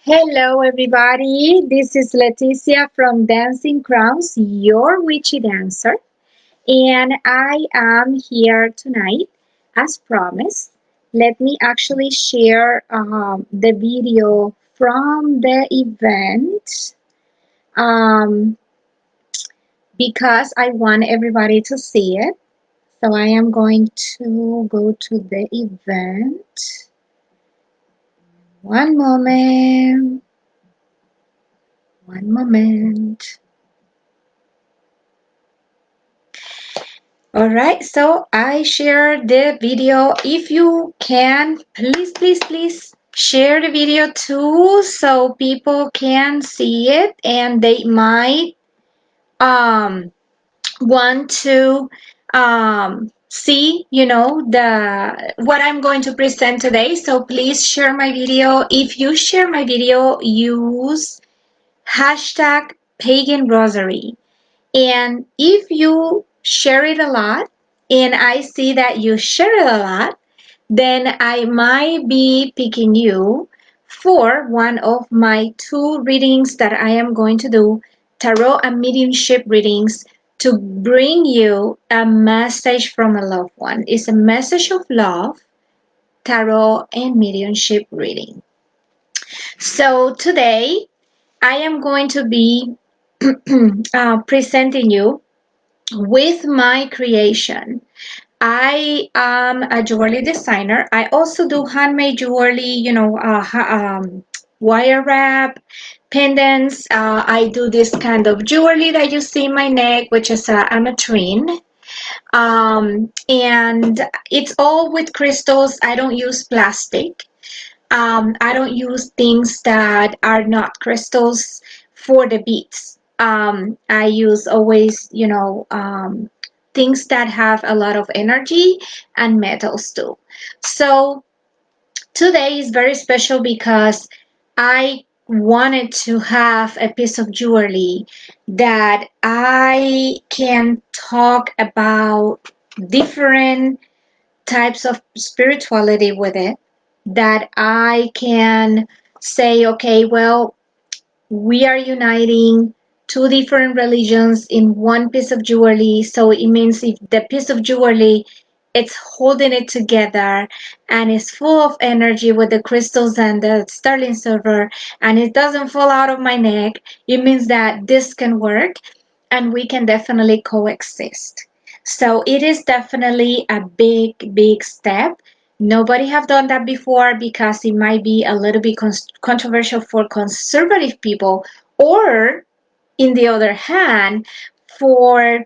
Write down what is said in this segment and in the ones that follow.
Hello, everybody. This is Leticia from Dancing Crowns, your witchy dancer. And I am here tonight, as promised. Let me actually share the video from the event um, because I want everybody to see it. So I am going to go to the event. One moment. One moment. All right, so I share the video. If you can, please share the video too so people can see it and they might um want to see, the what I'm going to present today. So please share my video. If you share my video, use hashtag Pagan Rosary. And if you share it a lot, and I see that you share it a lot, then I might be picking you for one of my two readings that I am going to do, tarot and mediumship readings, to bring you a message from a loved one. It's a message of love, tarot and mediumship reading. So today I am going to be presenting you with my creation. I am a jewelry designer. I also do handmade jewelry, wire wrap, pendants. I do this kind of jewelry that you see in my neck, which is a ametrine. And it's all with crystals. I don't use plastic. I don't use things that are not crystals for the beads. I use always, things that have a lot of energy and metals too. So today is very special because I wanted to have a piece of jewelry that I can talk about different types of spirituality with it, that I can say, okay, well, we are uniting two different religions in one piece of jewelry. So it means if the piece of jewelry, it's holding it together and it's full of energy with the crystals and the sterling silver, and it doesn't fall out of my neck, it means that this can work and we can definitely coexist. So it is definitely a big step. Nobody have done that before because it might be a little bit controversial for conservative people, or in the other hand, for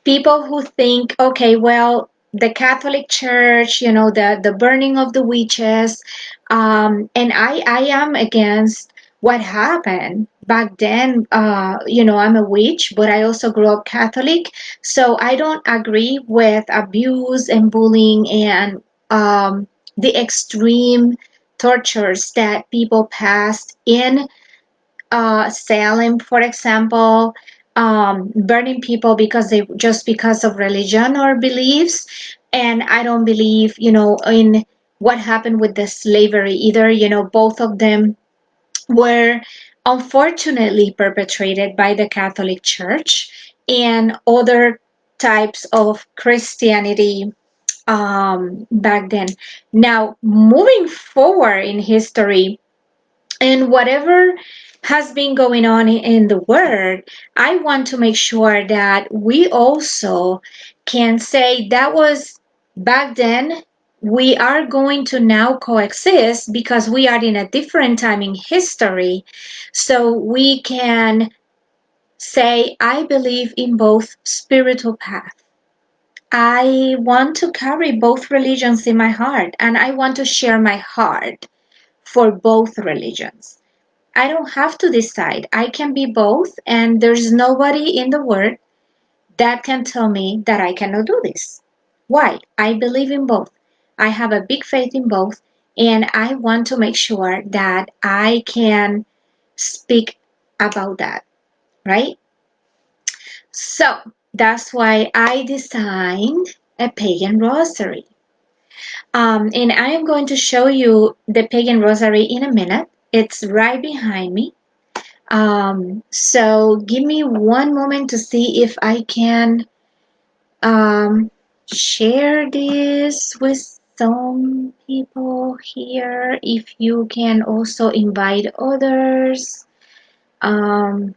people who think, okay, well, the Catholic Church, the burning of the witches, and I am against what happened back then. I'm a witch, but I also grew up Catholic, so I don't agree with abuse and bullying and the extreme tortures that people passed in Salem, for example, burning people because of religion or beliefs. And I don't believe, in what happened with the slavery either. Both of them were unfortunately perpetrated by the Catholic Church and other types of Christianity back then. Now, moving forward in history, and whatever has been going on in the world, I want to make sure that we also can say that was back then. We are going to now coexist because we are in a different time in history. So we can say, I believe in both spiritual paths. I want to carry both religions in my heart, and I want to share my heart for both religions. I don't have to decide. I can be both, and there's nobody in the world that can tell me that I cannot do this. Why? I believe in both. I have a big faith in both, and I want to make sure that I can speak about that, right? So that's why I designed a pagan rosary. And I am going to show you the pagan rosary in a minute. It's right behind me. So give me one moment to see if I can share this with some people here. If you can also invite others. Um,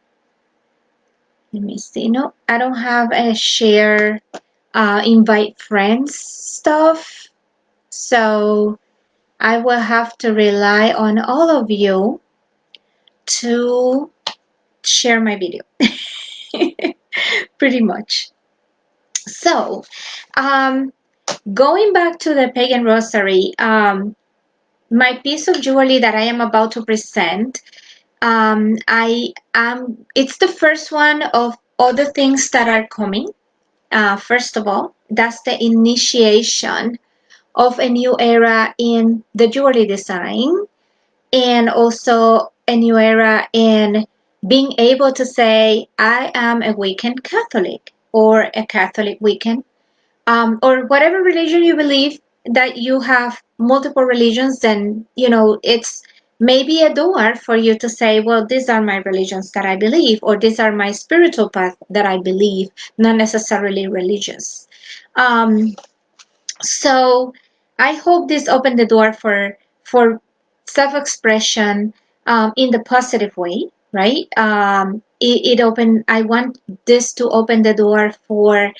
Let me see. No, I don't have a share invite friends stuff. So I will have to rely on all of you to share my video. Pretty much. So, um, going back to the Pagan Rosary, my piece of jewelry that I am about to present, I am. It's the first one of other things that are coming. First of all, that's the initiation of a new era in the jewelry design, and also a new era in being able to say, I am a weekend Catholic or a Catholic weekend, or whatever religion you believe, that you have multiple religions, then, it's maybe a door for you to say, well, these are my religions that I believe, or these are my spiritual path that I believe, not necessarily religious. Um, so I hope this opened the door for self-expression in the positive way, right? It opened. I want this to open the door for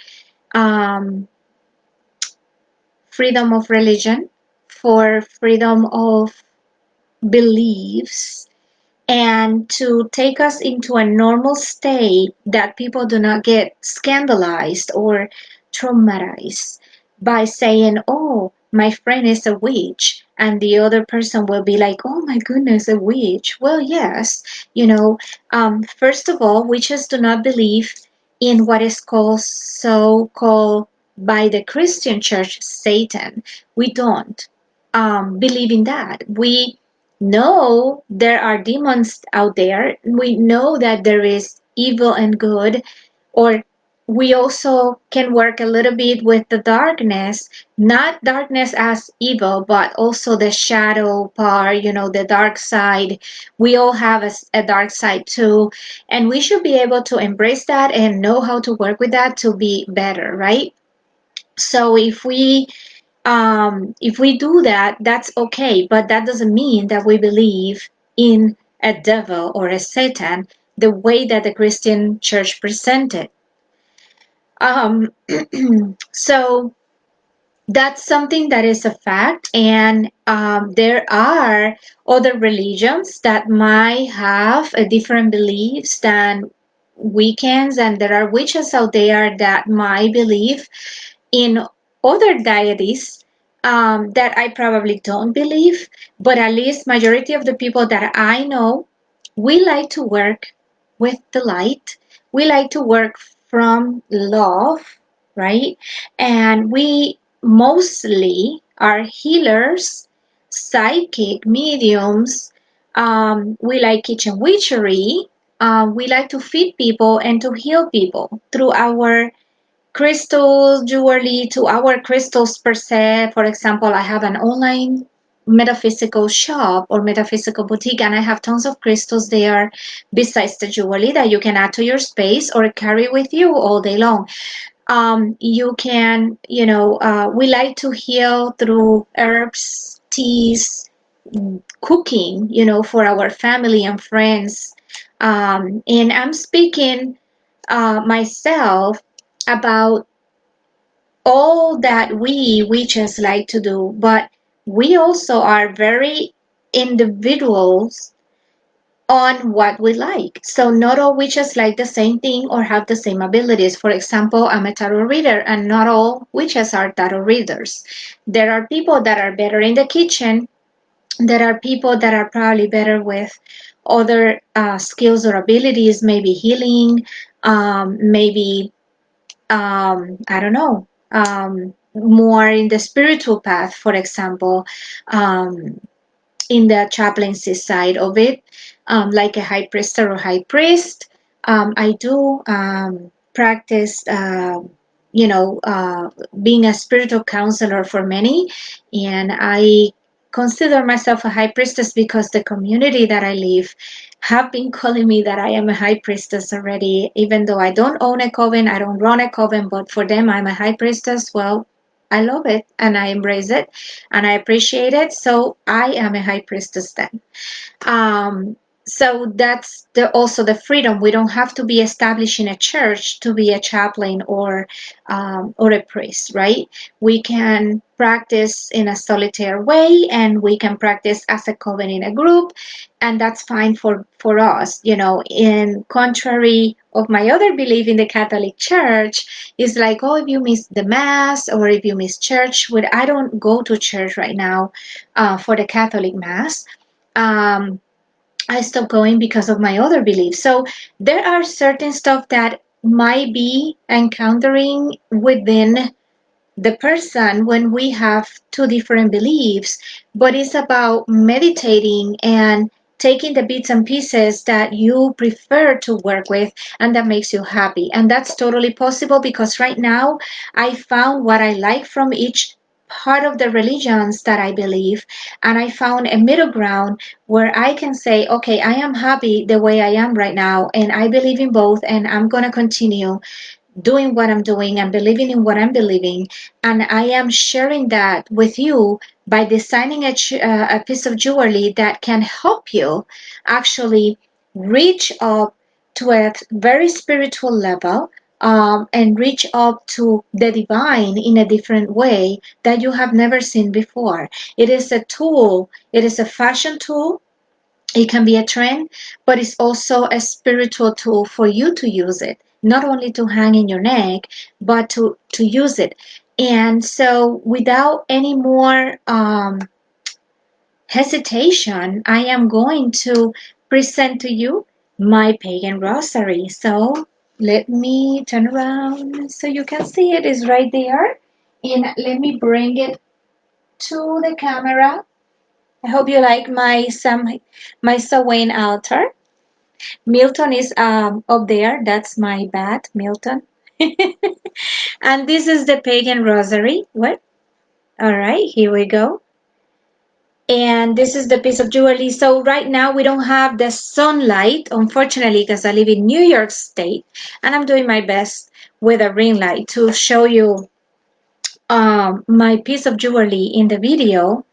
um, freedom of religion, for freedom of beliefs, and to take us into a normal state that people do not get scandalized or traumatized by saying, oh, my friend is a witch, and the other person will be like, oh my goodness, a witch. Well, yes, first of all, witches do not believe in what is called, so called by the Christian church, Satan. We don't believe in that. We know there are demons out there. We know that there is evil and good, or we also can work a little bit with the darkness, not darkness as evil, but also the shadow part, the dark side. We all have a dark side too, and we should be able to embrace that and know how to work with that to be better, right? So if we do that, that's okay, but that doesn't mean that we believe in a devil or a Satan the way that the Christian church presented. Um, so that's something that is a fact, and there are other religions that might have a different beliefs than Wiccans, and there are witches out there that might believe in other deities that I probably don't believe, but at least majority of the people that I know, we like to work with the light. We like to work from love, right? And we mostly are healers, psychic mediums. We like kitchen witchery. We like to feed people and to heal people through our crystal jewelry, to our crystals per se. For example, I have an online metaphysical shop or metaphysical boutique, and I have tons of crystals there besides the jewelry that you can add to your space or carry with you all day long. You can, we like to heal through herbs, teas, cooking, for our family and friends. And I'm speaking myself about all that we witches like to do, but we also are very individuals on what we like. So not all witches like the same thing or have the same abilities. For example, I'm a tarot reader, and not all witches are tarot readers. There are people that are better in the kitchen. There are people that are probably better with other skills or abilities, maybe healing, maybe I don't know, more in the spiritual path, for example, um, in the chaplaincy side of it, like a high priest or high priest. I do practice, being a spiritual counselor for many, and I consider myself a high priestess because the community that I live have been calling me that I am a high priestess already, even though I don't own a coven, I don't run a coven, but for them I'm a high priestess. Well, I love it and I embrace it and I appreciate it. So I am a high priestess then. Um, so that's also the freedom. We don't have to be established in a church to be a chaplain or a priest, right? We can practice in a solitary way, and we can practice as a coven in a group, and that's fine for us. In contrary of my other belief in the Catholic Church, is like, oh, if you miss the mass or if you miss church, I don't go to church right now for the Catholic mass. um, I stopped going because of my other beliefs. So there are certain stuff that might be encountering within the person when we have two different beliefs, but it's about meditating and taking the bits and pieces that you prefer to work with and that makes you happy. And that's totally possible because right now I found what I like from each part of the religions that I believe, and I found a middle ground where I can say, okay, I am happy the way I am right now and I believe in both and I'm going to continue doing what I'm doing and believing in what I'm believing. And I am sharing that with you by designing a piece of jewelry that can help you actually reach up to a very spiritual level, and reach up to the divine in a different way that you have never seen before. It is a tool, it is a fashion tool, it can be a trend, but it's also a spiritual tool for you to use it, not only to hang in your neck, but to use it. And so, without any more hesitation, I am going to present to you my Pagan Rosary. So, let me turn around so you can see it is right there. And let me bring it to the camera. I hope you like my Samhain altar. Milton is up there. That's my bat, Milton. And this is the Pagan Rosary. What? All right, here we go. And this is the piece of jewelry. So right now we don't have the sunlight, unfortunately, because I live in New York State, and I'm doing my best with a ring light to show you my piece of jewelry in the video.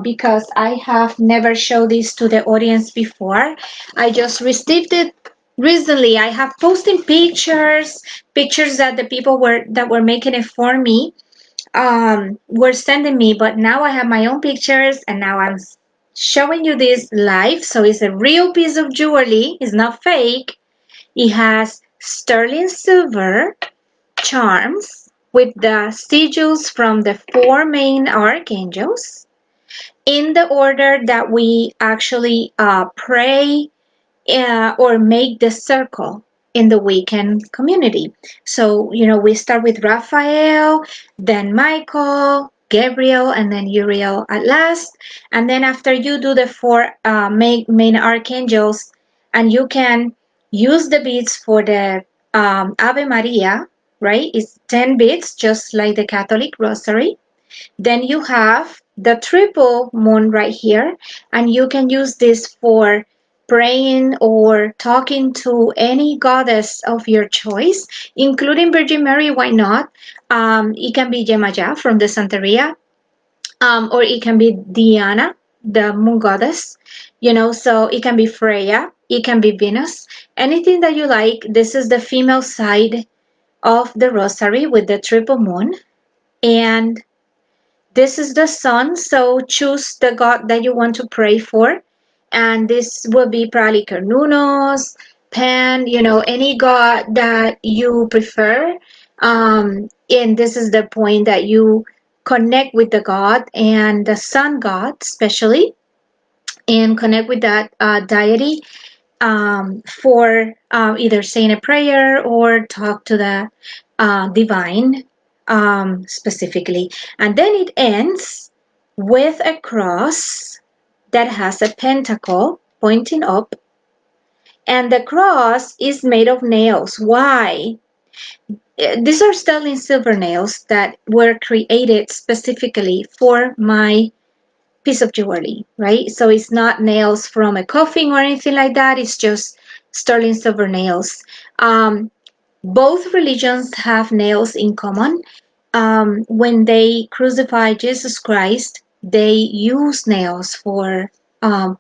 Because I have never showed this to the audience before. I just received it recently. I have posted pictures that the people that were making it for me were sending me, but now I have my own pictures and now I'm showing you this live. So it's a real piece of jewelry. It's not fake. It has sterling silver charms with the sigils from the four main archangels in the order that we actually pray or make the circle in the weekend community. So, we start with Raphael, then Michael, Gabriel, and then Uriel at last. And then after you do the four main archangels, and you can use the beads for the Ave Maria, right? It's 10 beads, just like the Catholic Rosary. Then you have the triple moon right here, and you can use this for praying or talking to any goddess of your choice, including Virgin Mary. Why not? It can be Yemaya from the Santeria, or it can be Diana, the moon goddess. So it can be Freya, it can be Venus, anything that you like. This is the female side of the rosary with the triple moon. And this is the sun, so choose the god that you want to pray for. And this will be probably Carnunos, Pan, any god that you prefer. And this is the point that you connect with the god and the sun god, especially, and connect with that deity for either saying a prayer or talk to the divine specifically. And then it ends with a cross that has a pentacle pointing up. And the cross is made of nails. Why? These are sterling silver nails that were created specifically for my piece of jewelry, right? So it's not nails from a coffin or anything like that. It's just sterling silver nails. Both religions have nails in common. When they crucify Jesus Christ, they use nails for um,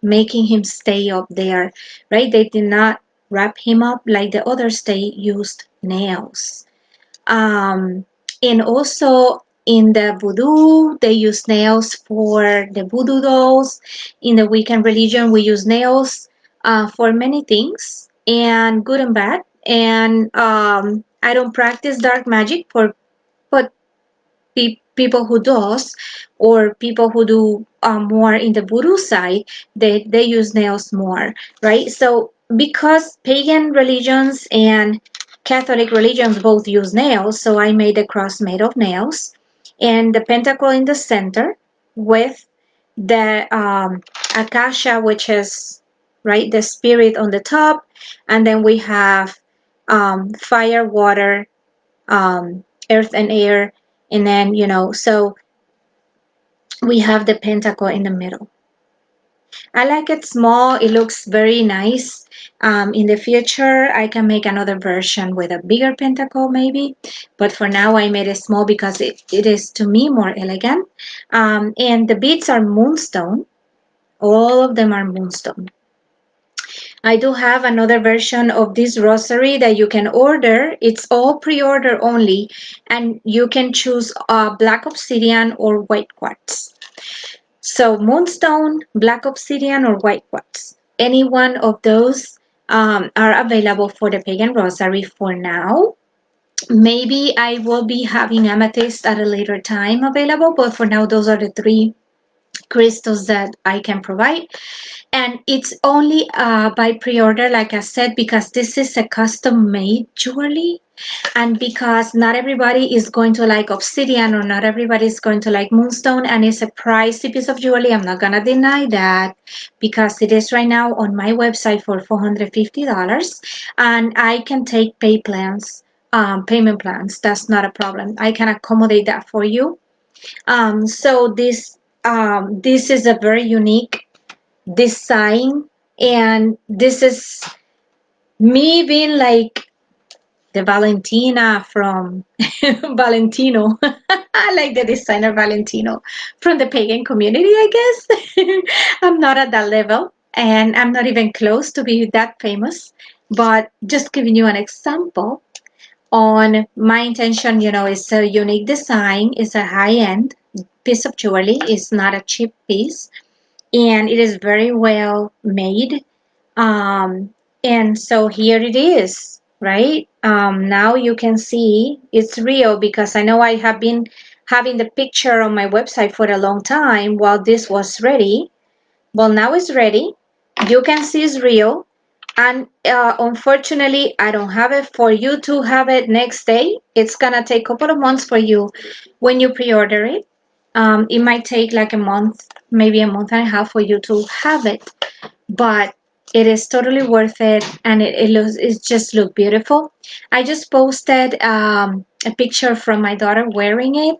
making him stay up there, right? They did not wrap him up like the others. They used nails. Um, and also in the voodoo, they use nails for the voodoo dolls. In the Wiccan religion, we use nails for many things, and good and bad. And I don't practice dark magic for, but people who does, or people who do more in the voodoo side, they use nails more, right? So because pagan religions and Catholic religions both use nails, so I made a cross made of nails, and the pentacle in the center with the akasha, which is right the spirit on the top, and then we have fire, water, earth and air, and then so we have the pentacle in the middle. I like it small. It looks very nice. In the future I can make another version with a bigger pentacle maybe, but for now I made it small because it is to me more elegant. And the beads are moonstone. All of them are moonstone. I do have another version of this rosary that you can order. It's all pre-order only, and you can choose black obsidian or white quartz. So Moonstone, black obsidian, or white quartz. Any one of those are available for the Pagan Rosary for now. Maybe I will be having amethyst at a later time available, but for now those are the three crystals that I can provide. And it's only by pre-order, like I said, because this is a custom made jewelry, and because not everybody is going to like obsidian, or not everybody is going to like moonstone, and it's a pricey piece of jewelry. I'm not gonna deny that, because it is right now on my website for $450, and I can take payment plans. That's not a problem. I can accommodate that for you. So this is a very unique design, and this is me being like the Valentina from Valentino. I like the designer Valentino from the pagan community, I guess. I'm not at that level, and I'm not even close to be that famous, but just giving you an example on my intention. It's a unique design. It's a high-end piece of jewelry. It's not a cheap piece, and it is very well made. Um, and so here it is, right? Now you can see it's real, because I know I have been having the picture on my website for a long time while this was ready. Well, now it's ready. You can see it's real. And unfortunately, I don't have it for you to have it next day. It's gonna take a couple of months for you when you pre-order it. It might take like a month, maybe a month and a half for you to have it, but it is totally worth it, and it just look beautiful. I just posted a picture from my daughter wearing it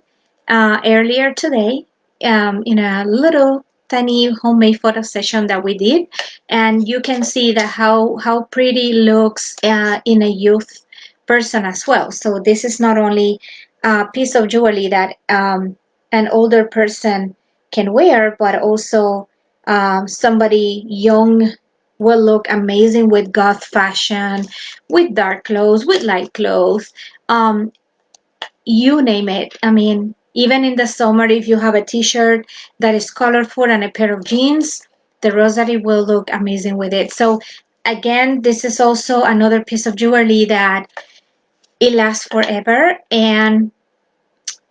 earlier today, in a little tiny homemade photo session that we did, and you can see that how pretty it looks in a youth person as well. So this is not only a piece of jewelry that an older person can wear, but also somebody young will look amazing with goth fashion, with dark clothes, with light clothes, um, you name it. I mean, even in the summer, if you have a t-shirt that is colorful and a pair of jeans, the rosary will look amazing with it. So again, this is also another piece of jewelry that it lasts forever, and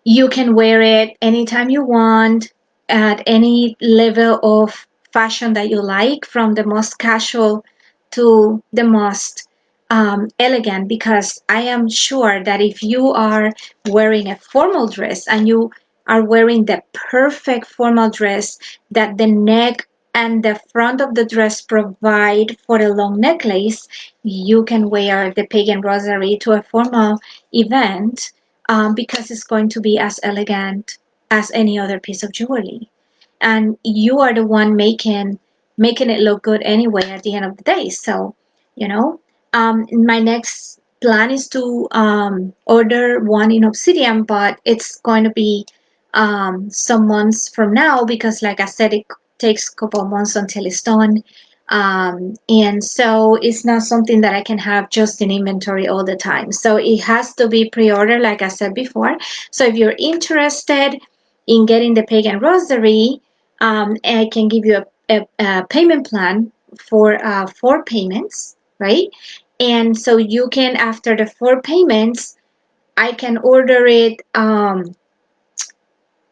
you can wear it anytime you want, at any level of fashion that you like, from the most casual to the most elegant. Because I am sure that if you are wearing a formal dress, and you are wearing the perfect formal dress that the neck and the front of the dress provide for a long necklace, you can wear the Pagan Rosary to a formal event, because it's going to be as elegant as any other piece of jewelry. And you are the one making it look good anyway at the end of the day. So, you know, my next plan is to order one in obsidian, but it's going to be some months from now because, like I said, it takes a couple of months until it's done. And so it's not something that I can have just in inventory all the time. So it has to be pre-ordered, like I said before. So if you're interested in getting the Pagan Rosary, I can give you a payment plan for 4 payments, right? And so you can, after the 4 payments, I can order it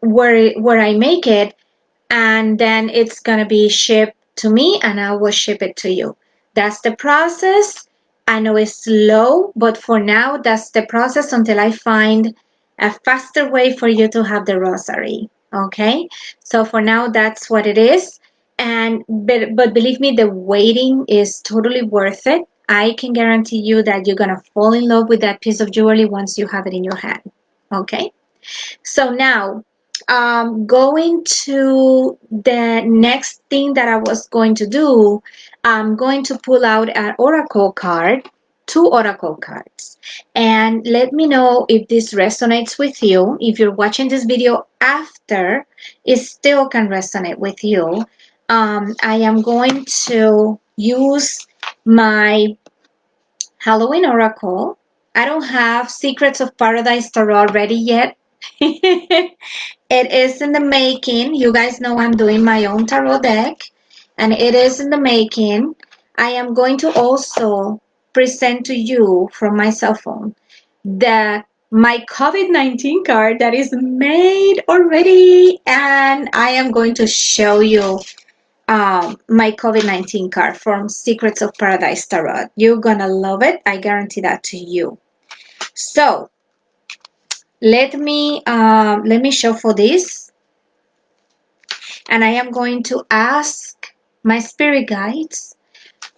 where I make it, and then it's gonna be shipped to me and I will ship it to you. That's the process. I know it's slow, but for now that's the process until I find a faster way for you to have the rosary. Okay? So for now that's what it is. And but believe me, the waiting is totally worth it. I can guarantee you that you're gonna fall in love with that piece of jewelry once you have it in your hand. Okay? So now, going to the next thing that I was going to do, I'm going to pull out an oracle card, 2 oracle cards, and let me know if this resonates with you. If you're watching this video after, it still can resonate with you. I am going to use my Halloween oracle. I don't have Secrets of Paradise Tarot ready yet. It is in the making. You guys know I'm doing my own tarot deck, and it is in the making. I am going to also present to you from my cell phone my COVID-19 card that is made already, and I am going to show you my COVID-19 card from Secrets of Paradise Tarot. You're gonna love it. I guarantee that to you. So let me shuffle this, and I am going to ask my spirit guides,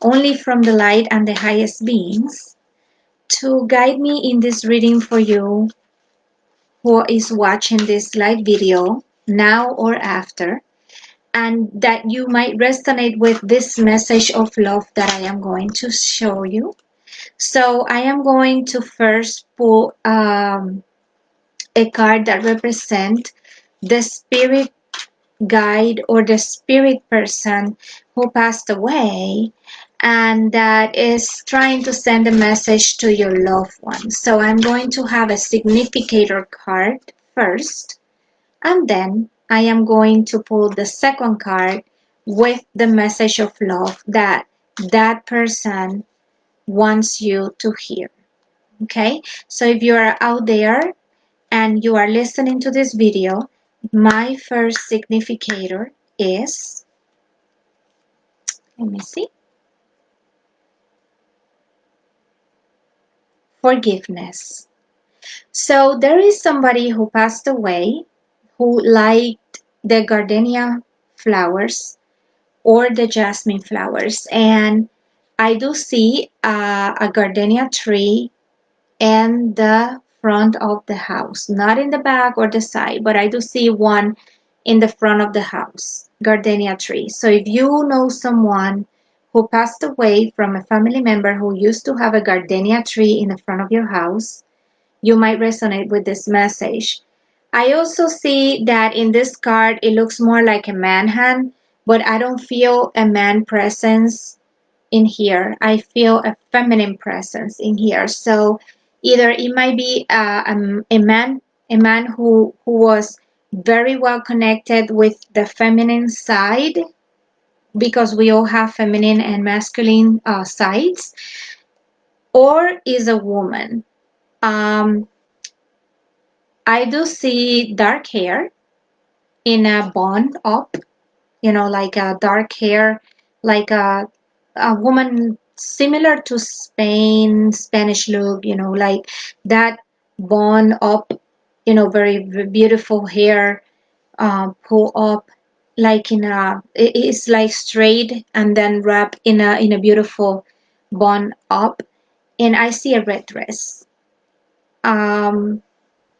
only from the light and the highest beings, to guide me in this reading for you who is watching this live video now or after, and that you might resonate with this message of love that I am going to show you. So I am going to first pull a card that represents the spirit guide or the spirit person who passed away, and that is trying to send a message to your loved one. So I'm going to have a significator card first, and then I am going to pull the second card with the message of love that that person wants you to hear. Okay, so if you are out there and you are listening to this video, my first significator is, let me see, forgiveness. So there is somebody who passed away who liked the gardenia flowers or the jasmine flowers, and I do see a gardenia tree in the front of the house, not in the back or the side, but I do see one in the front of the house, gardenia tree. So if you know someone who passed away from a family member who used to have a gardenia tree in the front of your house, you might resonate with this message. I also see that in this card it looks more like a man hand, but I don't feel a man presence in here. I feel a feminine presence in here. So either it might be a man who was very well connected with the feminine side, because we all have feminine and masculine sides, or is a woman. Um, I do see dark hair in a bun up, like a dark hair, like a woman similar to Spanish look, like that bun up, very beautiful hair, pull up, like it's like straight and then wrap in a beautiful bun up, and I see a red dress.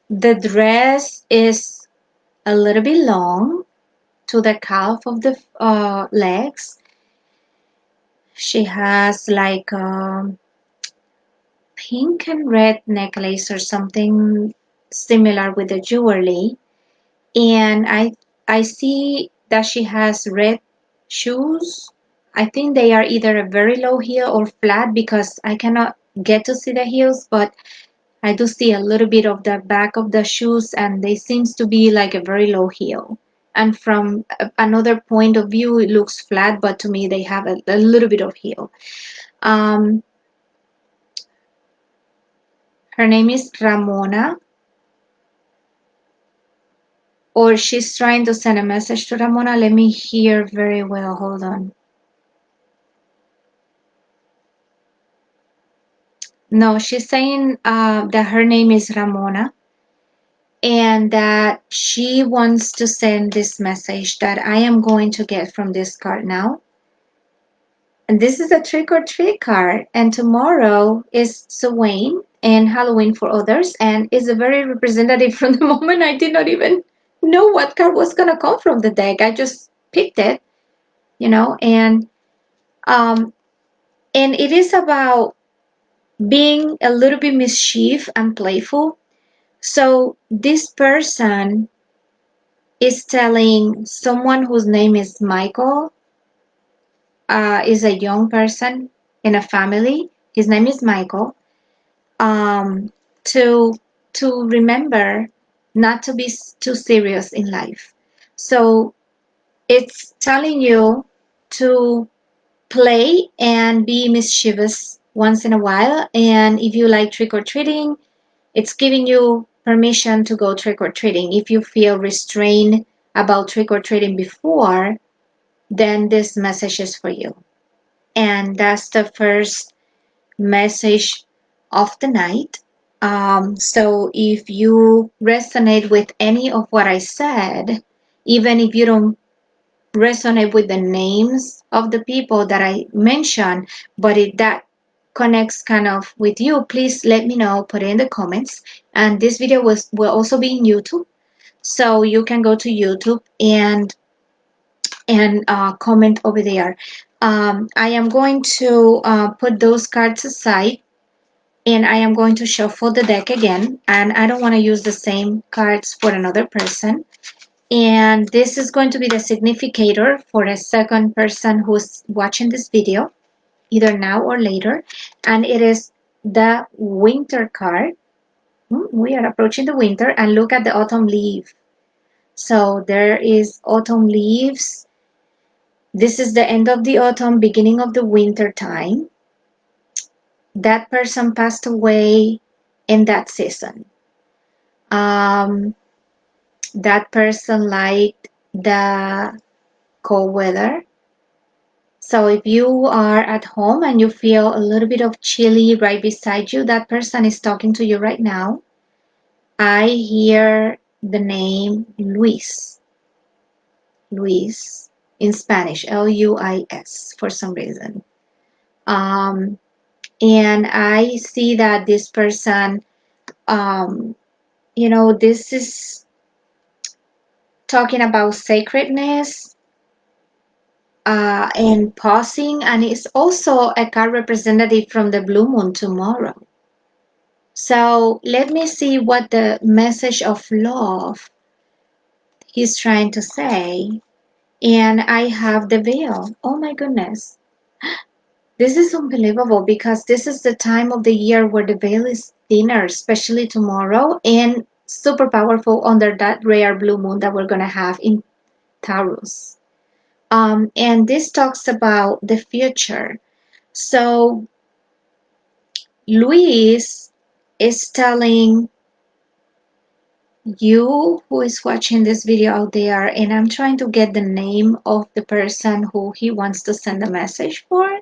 The dress is a little bit long to the calf of the legs. She has like pink and red necklace or something similar with the jewelry, and I see that she has red shoes. I think they are either a very low heel or flat because I cannot get to see the heels, but I do see a little bit of the back of the shoes, and they seems to be like a very low heel. And from another point of view, it looks flat, but to me, they have a little bit of heel. Um, Her name is Ramona, or she's trying to send a message to Ramona. Let me hear very well. Hold on. No, she's saying that her name is Ramona and that she wants to send this message that I am going to get from this card now. And this is a trick or treat card. And tomorrow is Samhain and Halloween for others. And it's a very representative from the moment I did not even know what card was going to come from the deck. I just picked it, you know, um, and it is about being a little bit mischief and playful. So this person is telling someone whose name is Michael, is a young person in a family. His name is Michael. Um, to remember not to be too serious in life. So it's telling you to play and be mischievous once in a while. And if you like trick or treating, it's giving you permission to go trick or treating. If you feel restrained about trick or treating before, then this message is for you. And that's the first message of the night. So if you resonate with any of what I said, even if you don't resonate with the names of the people that I mentioned, but if that connects kind of with you, please let me know, put it in the comments. And this video will also be in YouTube. So you can go to YouTube and comment over there. I am going to put those cards aside and I am going to shuffle the deck again, and I don't want to use the same cards for another person. And this is going to be the significator for a second person who's watching this video, either now or later, and it is the winter card. We are approaching the winter, and look at the autumn leaf. So there is autumn leaves. This is the end of the autumn, beginning of the winter time. That person passed away in that season. That person liked the cold weather. So if you are at home and you feel a little bit of chilly right beside you, that person is talking to you right now. I hear the name Luis. Luis in Spanish, Luis, for some reason. And I see that this person, this is talking about sacredness, and pausing, and it's also a card representative from the blue moon tomorrow. So let me see what the message of love he's trying to say. And I have the veil. Oh my goodness. This is unbelievable because this is the time of the year where the veil is thinner, especially tomorrow, and super powerful under that rare blue moon that we're going to have in Taurus. And this talks about the future. So Luis is telling you who is watching this video out there, and I'm trying to get the name of the person who he wants to send a message for.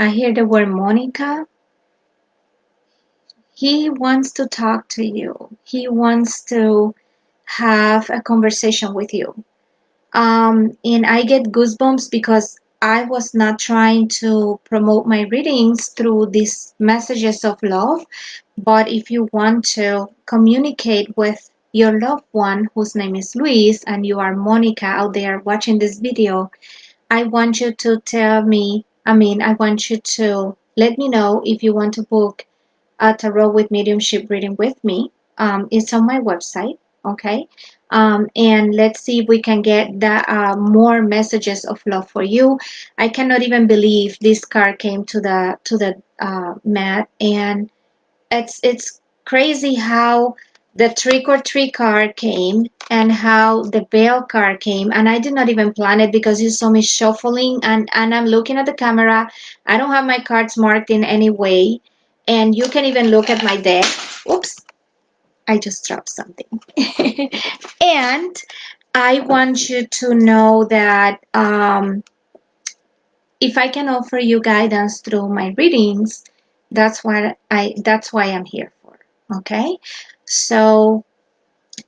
I hear the word Monica. He wants to talk to you. He wants to have a conversation with you. And I get goosebumps because I was not trying to promote my readings through these messages of love, but if you want to communicate with your loved one whose name is Luis and you are Monica out there watching this video, I want you to I want you to let me know if you want to book a tarot with mediumship reading with me. It's on my website, okay? And let's see if we can get that more messages of love for you. I cannot even believe this card came to the mat, and it's crazy how the trick or treat card came and how the bail card came, and I did not even plan it because you saw me shuffling, and I'm looking at the camera. I don't have my cards marked in any way, and you can even look at my deck. Oops, I just dropped something. And I want you to know that if I can offer you guidance through my readings, that's why I'm here for. Okay? So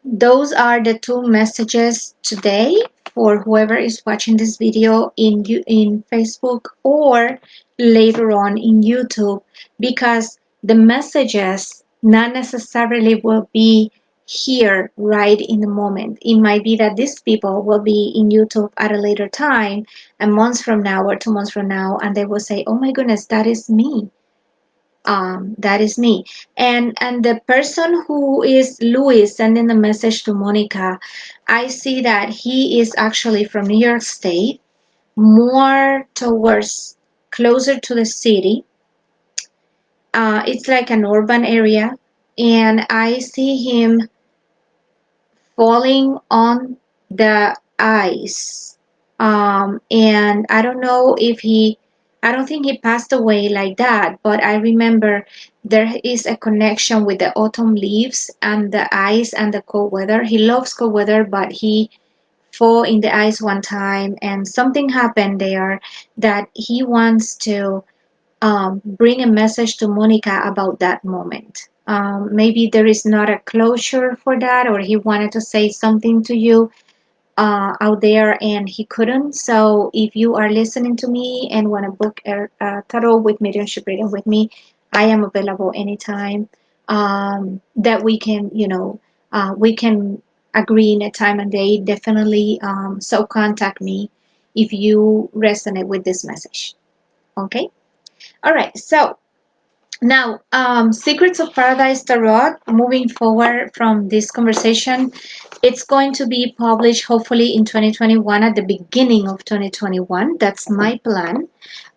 those are the two messages today for whoever is watching this video in Facebook or later on in YouTube, because the messages not necessarily will be here right in the moment. It might be that these people will be in YouTube at a later time, a month from now or 2 months from now, and they will say, "Oh my goodness, that is me." That is me. And the person who is Louis sending the message to Monica, I see that he is actually from New York State, more towards closer to the city. It's like an urban area, and I see him falling on the ice. And I don't think he passed away like that, but I remember there is a connection with the autumn leaves and the ice and the cold weather. He loves cold weather, but he fell in the ice one time, and something happened there that he wants to bring a message to Monica about that moment. Maybe there is not a closure for that, or he wanted to say something to you out there and he couldn't. So if you are listening to me and want to book a tarot with mediumship reading with me, I am available anytime. That we can, we can agree in a time and date. Definitely. So contact me if you resonate with this message. Okay. All right. So now, Secrets of Paradise Tarot, moving forward from this conversation, it's going to be published hopefully in 2021, at the beginning of 2021. That's my plan.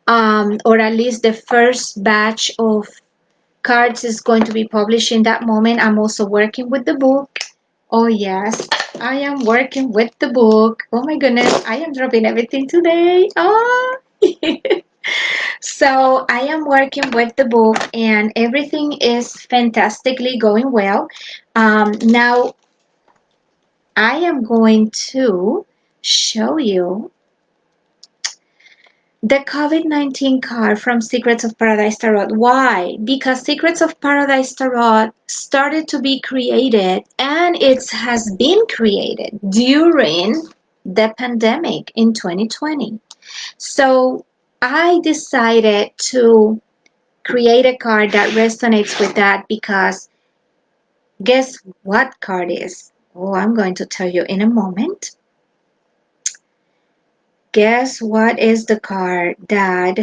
Or at least the first batch of cards is going to be published in that moment. I'm also working with the book. Oh, yes, I am working with the book. Oh, my goodness, I am dropping everything today. Oh. So I am working with the book and everything is fantastically going well. Now I am going to show you the COVID-19 card from Secrets of Paradise Tarot. Why? Because Secrets of Paradise Tarot started to be created, and it has been created during the pandemic in 2020. So I decided to create a card that resonates with that, because guess what card is? Oh, I'm going to tell you in a moment. Guess what is the card that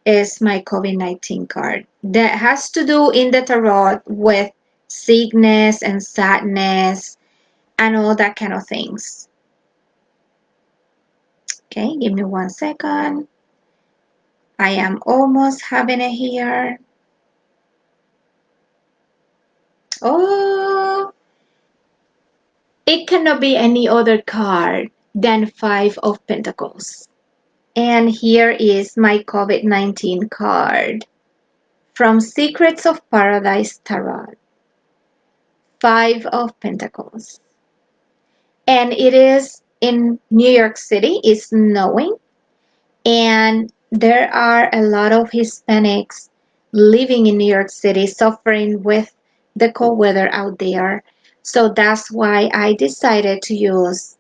is my COVID-19 card? That has to do in the tarot with sickness and sadness and all that kind of things. Okay, give me 1 second. I am almost having it here. Oh, it cannot be any other card than Five of Pentacles. And here is my COVID-19 card from Secrets of Paradise Tarot. Five of Pentacles. And it is in New York City. It's snowing. And there are a lot of Hispanics living in New York City, suffering with the cold weather out there. So that's why I decided to use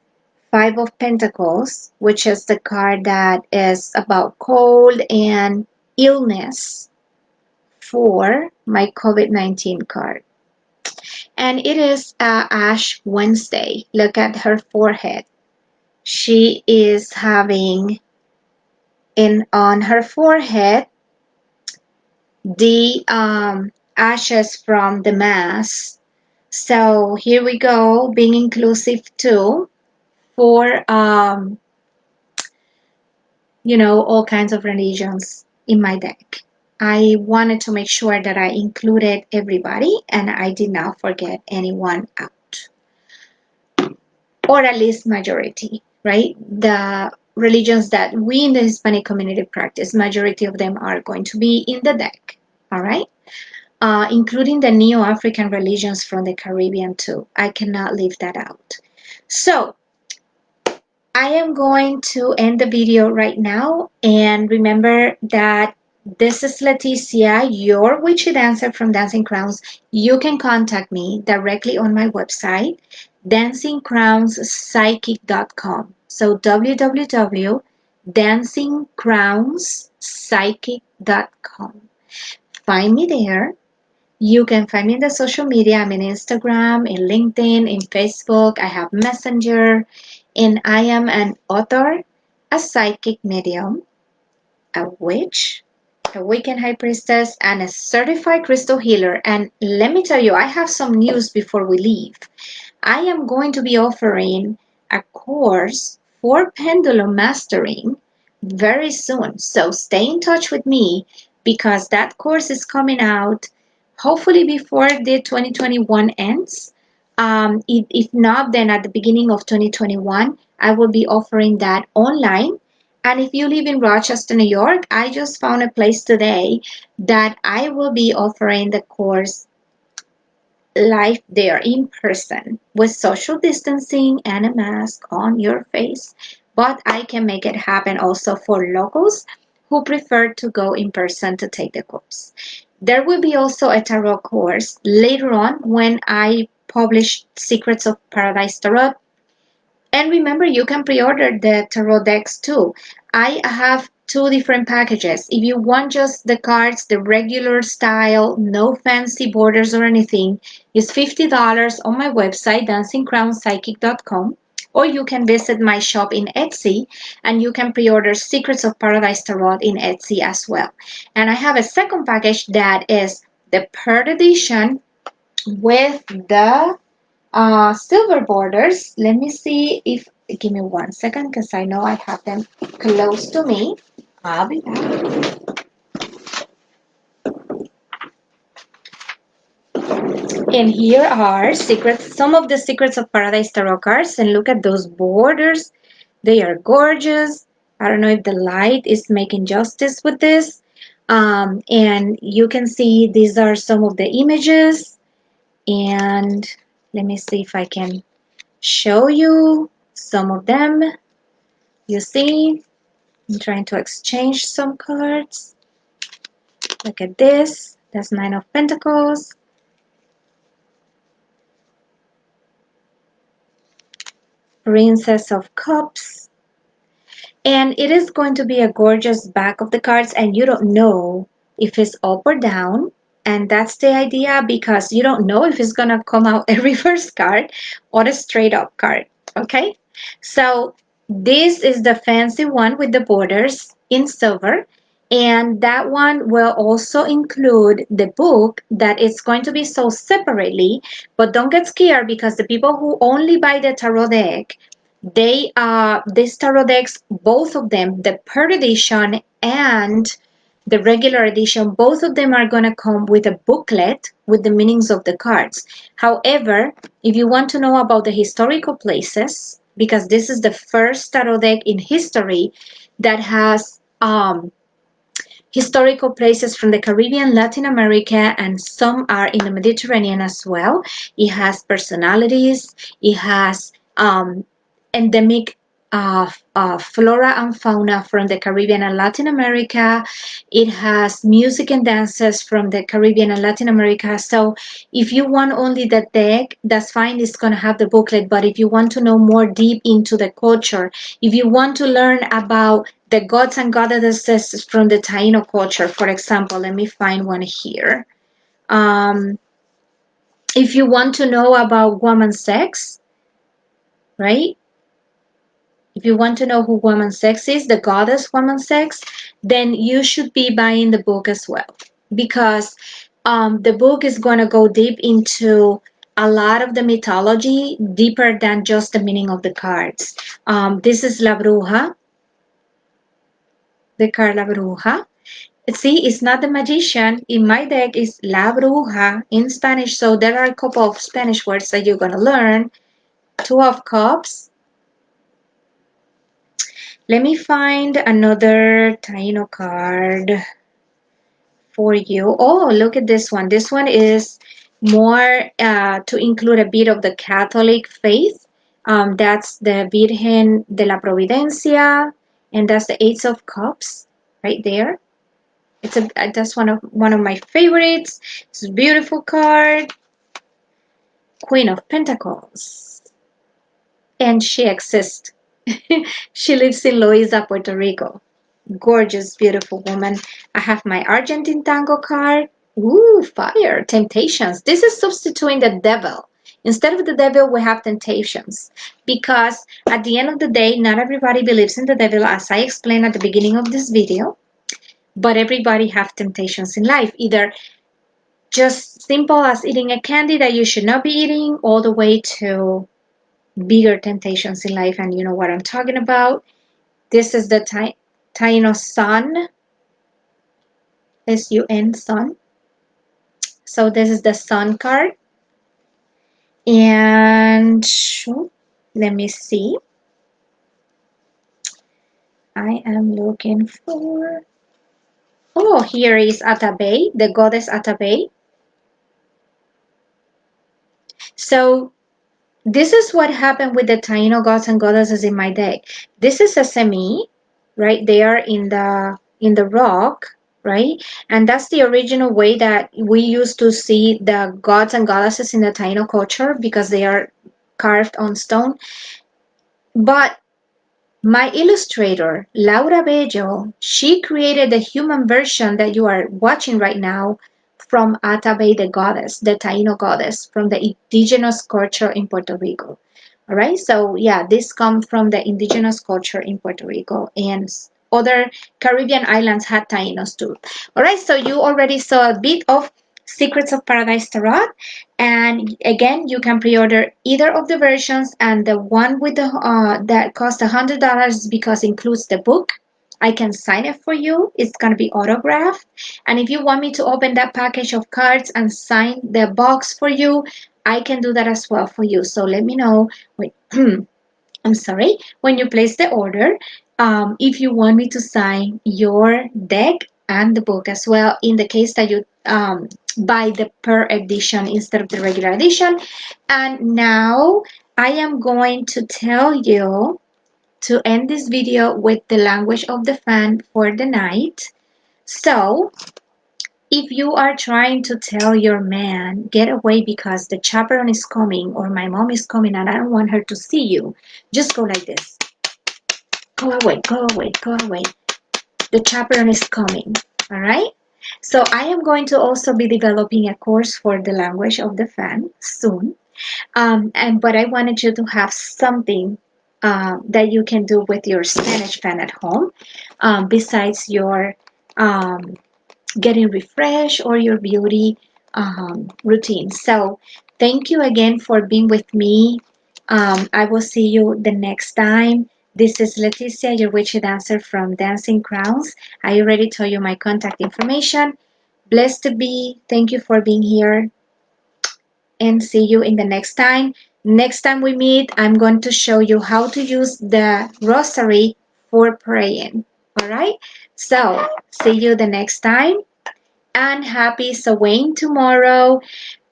Five of Pentacles, which is the card that is about cold and illness for my COVID-19 card. And it is Ash Wednesday. Look at her forehead. She is having on her forehead the ashes from the mass. So here we go, being inclusive too for all kinds of religions in my deck. I wanted to make sure that I included everybody and I did not forget anyone out, or at least majority, right? The religions that we in the Hispanic community practice, majority of them are going to be in the deck, all right? Including the Neo-African religions from the Caribbean too. I cannot leave that out. So I am going to end the video right now, and remember that this is Leticia, your witchy dancer from Dancing Crowns. You can contact me directly on my website, dancingcrownspsychic.com. So www.dancingcrownspsychic.com. Find me there. You can find me in the social media. I'm in Instagram, in LinkedIn, in Facebook. I have Messenger, and I am an author, a psychic medium, a witch, a Wiccan high priestess, and a certified crystal healer. And let me tell you, I have some news before we leave. I am going to be offering a course for pendulum mastering very soon. So stay in touch with me because that course is coming out hopefully before the 2021 ends. If not, then at the beginning of 2021, I will be offering that online. And if you live in Rochester, New York, I just found a place today that I will be offering the course live there in person with social distancing and a mask on your face. But I can make it happen also for locals who prefer to go in person to take the course. There will be also a tarot course later on when I publish Secrets of Paradise Tarot. And remember, you can pre-order the tarot decks too. I have two different packages. If you want just the cards, the regular style, no fancy borders or anything, it's $50 on my website, dancingcrownpsychic.com. Or you can visit my shop in Etsy and you can pre-order Secrets of Paradise Tarot in Etsy as well. And I have a second package that is the Pearl Edition with the silver borders. Let me see if, give me 1 second because I know I have them close to me. I'll be back. And here are some of the Secrets of Paradise Tarot cards. And look at those borders. They are gorgeous. I don't know if the light is making justice with this. And you can see these are some of the images. And let me see if I can show you some of them. You see, I'm trying to exchange some cards. Look at this. That's Nine of Pentacles. Princess of Cups. And it is going to be a gorgeous back of the cards, and you don't know if it's up or down. And that's the idea, because you don't know if it's going to come out a reverse card or a straight up card. Okay? So this is the fancy one with the borders in silver. And that one will also include the book that is going to be sold separately. But don't get scared, because the people who only buy the tarot deck, these tarot decks, both of them, the Pearl Edition and the regular edition, both of them are going to come with a booklet with the meanings of the cards. However, if you want to know about the historical places, because this is the first tarot deck in history that has historical places from the Caribbean, Latin America, and some are in the Mediterranean as well. It has personalities, it has endemic flora and fauna from the Caribbean and Latin America. It has music and dances from the Caribbean and Latin America. So if you want only the deck, that's fine. It's going to have the booklet. But if you want to know more deep into the culture, if you want to learn about the gods and goddesses from the Taino culture, for example, let me find one here. Um, if you want to know about woman sex, right? If you want to know who woman sex is, the goddess woman sex, then you should be buying the book as well. Because the book is going to go deep into a lot of the mythology, deeper than just the meaning of the cards. This is La Bruja, the card La Bruja. See, it's not the magician. In my deck, is La Bruja in Spanish. So there are a couple of Spanish words that you're going to learn. Two of Cups. Let me find another Taino card for you. Oh, look at this one. This one is more to include a bit of the Catholic faith. That's the Virgen de la Providencia, and that's the Ace of Cups right there. That's one of my favorites. It's a beautiful card. Queen of Pentacles, and she exists. She lives in Loiza, Puerto Rico. Gorgeous, beautiful woman. I have my Argentine Tango card. Ooh, fire, temptations. This is substituting the devil. Instead of the devil, we have temptations. Because at the end of the day, not everybody believes in the devil, as I explained at the beginning of this video. But everybody have temptations in life. Either just simple as eating a candy that you should not be eating, all the way to bigger temptations in life. And you know what I'm talking about. This is the Taino sun. S-U-N, sun. So this is the sun card. And let me see. I am looking for... Oh, here is Atabey, the goddess Atabey. So this is what happened with the Taino gods and goddesses in my deck. This is a semi right there in the rock, right? And that's the original way that we used to see the gods and goddesses in the Taino culture, because they are carved on stone. But my illustrator, Laura Bello, she created the human version that you are watching right now from Atabey, the goddess, the Taino goddess, from the indigenous culture in Puerto Rico. All right, so yeah, this comes from the indigenous culture in Puerto Rico, and other Caribbean islands had Tainos too. All right, so you already saw a bit of Secrets of Paradise Tarot, and again, you can pre-order either of the versions, and the one with the that costs $100 because it includes the book. I can sign it for you. It's gonna be autographed, and if you want me to open that package of cards and sign the box for you, I can do that as well for you. So let me know. Wait, I'm sorry, when you place the order, if you want me to sign your deck and the book as well, in the case that you buy the per edition instead of the regular edition. And now I am going to tell you to end this video with the language of the fan for the night. So if you are trying to tell your man, get away because the chaperone is coming or my mom is coming and I don't want her to see you, just go like this. Go away, go away, go away. The chaperone is coming. All right? So I am going to also be developing a course for the language of the fan soon. But I wanted you to have something that you can do with your Spanish fan at home, besides your getting refreshed or your beauty routine. So thank you again for being with me. I will see you the next time. This is Leticia, your witchy dancer from Dancing Crowns. I already told you my contact information. Blessed to be. Thank you for being here, and see you in the next time. Next time we meet, I'm going to show you how to use the rosary for praying. All right? So see you the next time, and happy sewing tomorrow.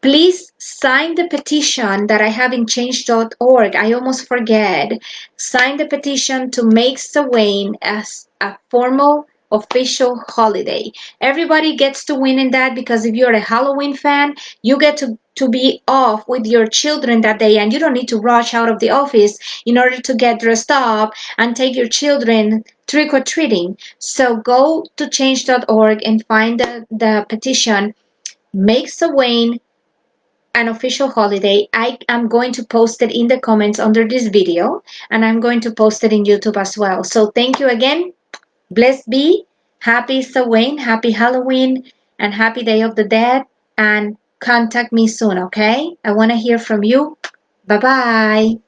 Please sign the petition that I have in change.org. I almost forget. Sign the petition to make Samhain as a formal official holiday. Everybody gets to win in that, because if you're a Halloween fan, you get to be off with your children that day, and you don't need to rush out of the office in order to get dressed up and take your children trick or treating. So go to change.org and find the petition. Make Samhain an official holiday. I am going to post it in the comments under this video, and I'm going to post it in YouTube as well. So thank you again. Blessed be. Happy Samhain, happy Halloween, and happy Day of the Dead. And contact me soon, okay? I want to hear from you. Bye bye.